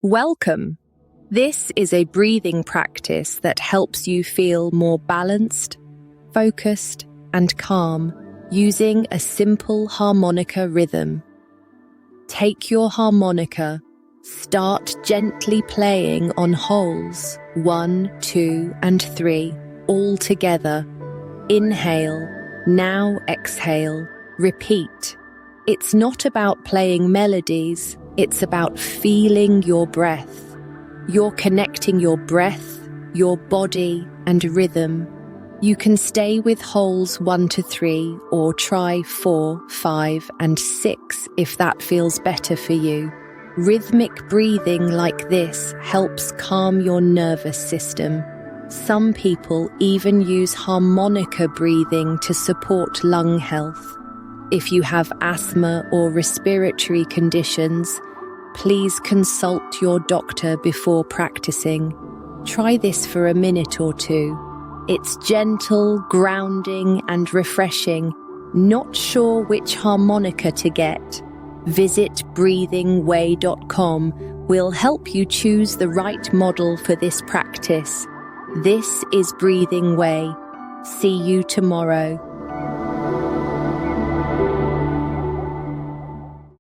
Welcome. This is a breathing practice that helps you feel more balanced, focused, and calm using a simple harmonica rhythm. Take your harmonica, start gently playing on holes 1, 2, and 3, all together. Inhale, now exhale, repeat. It's not about playing melodies, it's about feeling your breath. You're connecting your breath, your body, and rhythm. You can stay with holes 1 to 3 or try 4, 5, and 6 if that feels better for you. Rhythmic breathing like this helps calm your nervous system. Some people even use harmonica breathing to support lung health. If you have asthma or respiratory conditions, please consult your doctor before practicing. Try this for a minute or two. It's gentle, grounding, and refreshing. Not sure which harmonica to get? Visit BreathingWay.com. We'll help you choose the right model for this practice. This is Breathing Way. See you tomorrow.